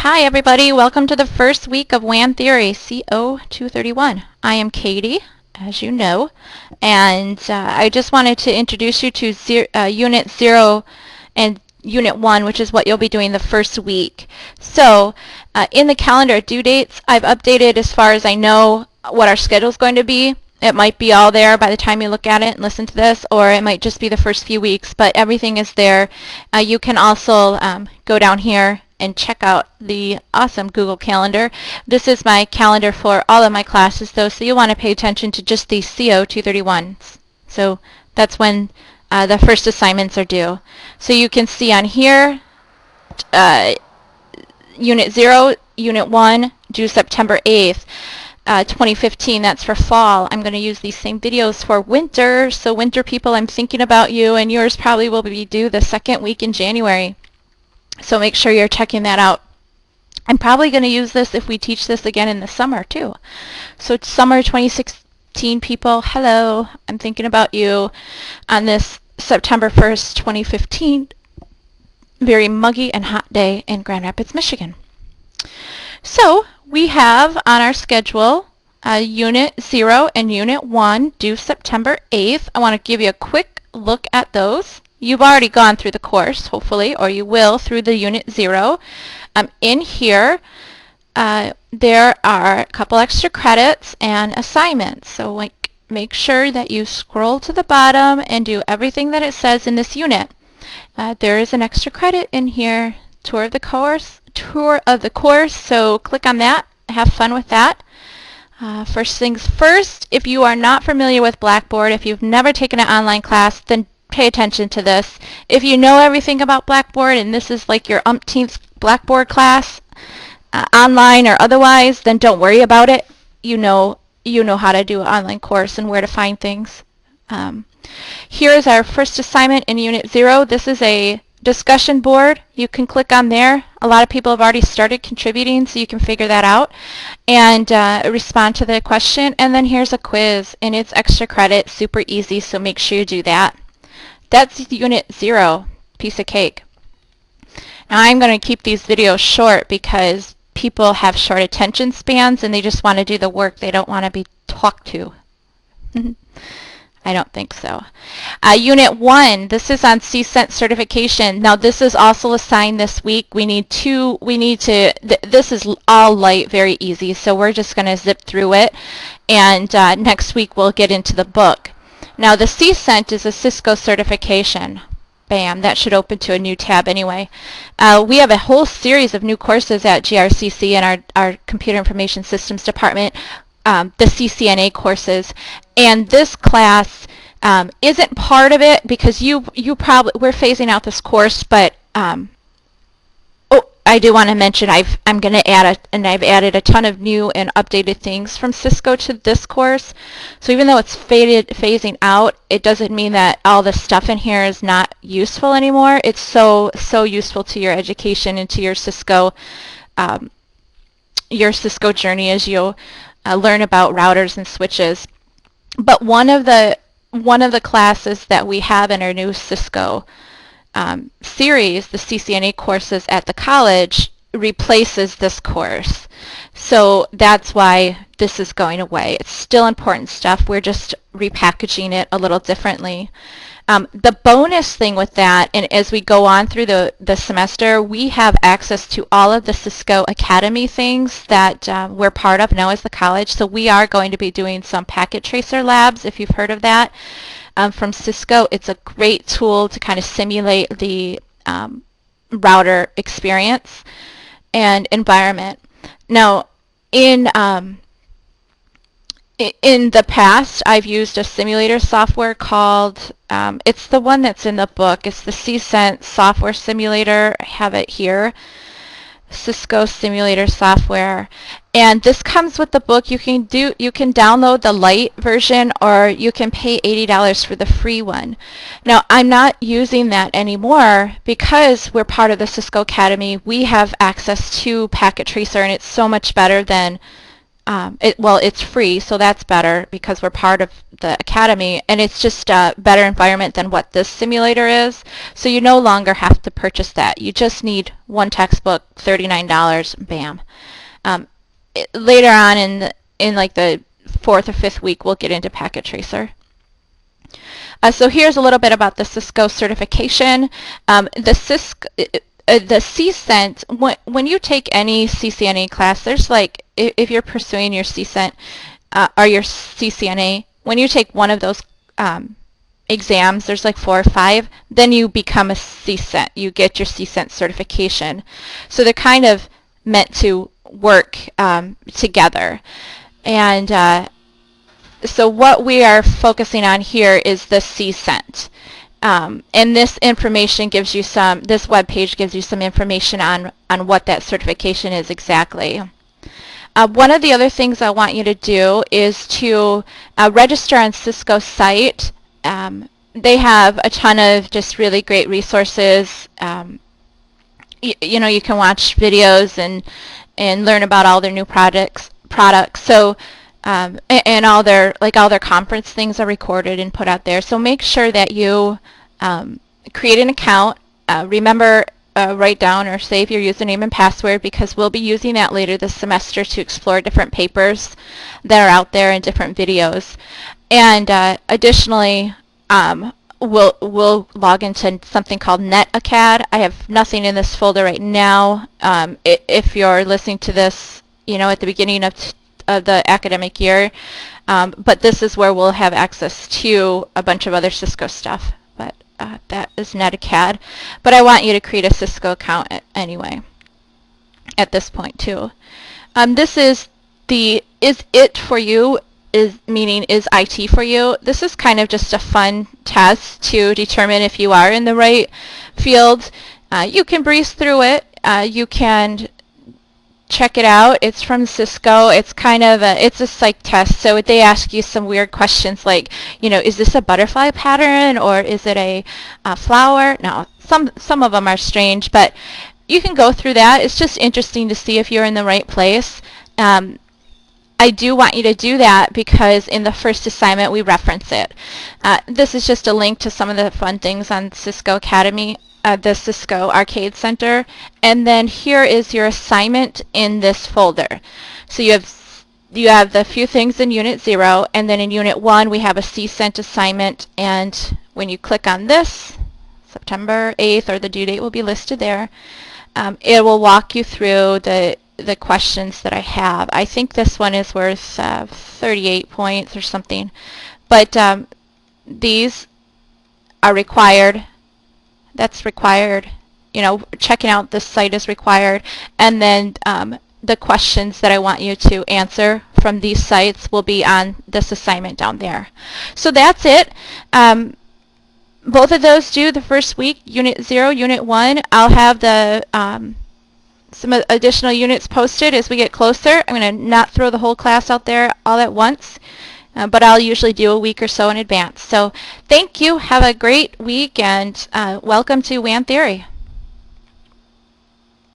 Hi everybody, welcome to the first week of WAN Theory, CO231. I am Katie, as you know, and I just wanted to introduce you to Unit 0 and Unit 1, which is what you'll be doing the first week. So, in the calendar due dates, I've updated as far as I know what our schedule is going to be. It might be all there by the time you look at it and listen to this, or it might just be the first few weeks, but everything is there. You can also go down here and check out the awesome Google Calendar. This is my calendar for all of my classes, though, so you want to pay attention to just the CO231s. So that's when the first assignments are due. So you can see on here, Unit 0, Unit 1, due September 8th. 2015, that's for fall. I'm going to use these same videos for winter, so winter people, I'm thinking about you, and yours probably will be due the second week in January. So make sure you're checking that out. I'm probably going to use this if we teach this again in the summer too. So summer 2016 people, hello, I'm thinking about you on this September 1st, 2015, very muggy and hot day in Grand Rapids, Michigan. So we have on our schedule Unit 0 and Unit 1 due September 8th. I want to give you a quick look at those. You've already gone through the course, hopefully, or you will through the Unit 0. In here, there are a couple extra credits and assignments. So make sure that you scroll to the bottom and do everything that it says in this unit. There is an extra credit in here, tour of the course, so click on that. Have fun with that. First things first, if you are not familiar with Blackboard, if you've never taken an online class, then pay attention to this. If you know everything about Blackboard and this is like your umpteenth Blackboard class, online or otherwise, then don't worry about it. You know how to do an online course and where to find things. Here is our first assignment in Unit 0. This is a discussion board. You can click on there. A lot of people have already started contributing, so you can figure that out and respond to the question. And then here's a quiz, and it's extra credit, super easy, so make sure you do that. That's Unit 0, piece of cake. Now I'm going to keep these videos short because people have short attention spans and they just want to do the work. They don't want to be talked to. I don't think so. Unit 1, this is on Ccent Certification. Now this is also assigned this week. this is all light, very easy, so we're just going to zip through it, and next week we'll get into the book. Now the Ccent is a Cisco Certification. Bam, that should open to a new tab anyway. We have a whole series of new courses at GRCC in our Computer Information Systems Department, the CCNA courses, and this class isn't part of it because we're phasing out this course, but I do want to mention I'm going to add I've added a ton of new and updated things from Cisco to this course. So even though it's phasing out, it doesn't mean that all the stuff in here is not useful anymore. It's so useful to your education and to your Cisco journey as you learn about routers and switches. But one of the classes that we have in our new Cisco series, the CCNA courses at the college, replaces this course. So that's why this is going away. It's still important stuff. We're just repackaging it a little differently. The bonus thing with that, and as we go on through the semester, we have access to all of the Cisco Academy things that we're part of now as the college. So we are going to be doing some packet tracer labs, if you've heard of that. From Cisco, it's a great tool to kind of simulate the router experience and environment. Now, in the past, I've used a simulator software called, it's the one that's in the book. It's the Ccent software simulator. I have it here. Cisco simulator software, and this comes with the book. You can download the light version, or you can pay $80 for the free one. Now I'm not using that anymore because we're part of the Cisco Academy. We have access to Packet Tracer, and it's so much better than well, it's free, so that's better because we're part of the academy, and it's just a better environment than what this simulator is. So you no longer have to purchase that. You just need one textbook, $39, bam. Later on in like the 4th or 5th week, we'll get into Packet Tracer. So here's a little bit about the Cisco certification. The Ccent, when you take any CCNA class, there's like, if you're pursuing your Ccent or your CCNA, when you take one of those exams, there's like 4 or 5, then you become a Ccent. You get your Ccent certification. So they're kind of meant to work together. And so what we are focusing on here is the Ccent. And this information gives you this web page gives you some information on what that certification is exactly. One of the other things I want you to do is to register on Cisco's site. They have a ton of just really great resources. You know, you can watch videos and learn about all their new products. So and all their conference things are recorded and put out there. So make sure that you create an account. Remember, write down or save your username and password, because we'll be using that later this semester to explore different papers that are out there and different videos. And additionally, we'll log into something called NetAcad. I have nothing in this folder right now. If you're listening to this, you know, at the beginning of the academic year, but this is where we'll have access to a bunch of other Cisco stuff. But that is NetAcad. But I want you to create a Cisco account anyway at this point too. This is the is it for you, meaning is IT for you. This is kind of just a fun test to determine if you are in the right field. You can breeze through it. You can check it out. It's from Cisco. It's kind of it's a psych test. So they ask you some weird questions like, you know, is this a butterfly pattern or is it a flower? No, some of them are strange, but you can go through that. It's just interesting to see if you're in the right place. I do want you to do that because in the first assignment we reference it. This is just a link to some of the fun things on Cisco Academy, the Cisco Arcade Center, and then here is your assignment in this folder. So you have the few things in Unit 0, and then in Unit 1 we have a Ccent assignment, and when you click on this, September 8th, or the due date will be listed there, it will walk you through the questions that I have. I think this one is worth 38 points or something, but these are required. That's required. You know, checking out this site is required, and then the questions that I want you to answer from these sites will be on this assignment down there. So that's it. Both of those due the first week, Unit 0, Unit 1. I'll have the some additional units posted as we get closer. I'm going to not throw the whole class out there all at once, but I'll usually do a week or so in advance. So thank you. Have a great week, and welcome to WAN Theory.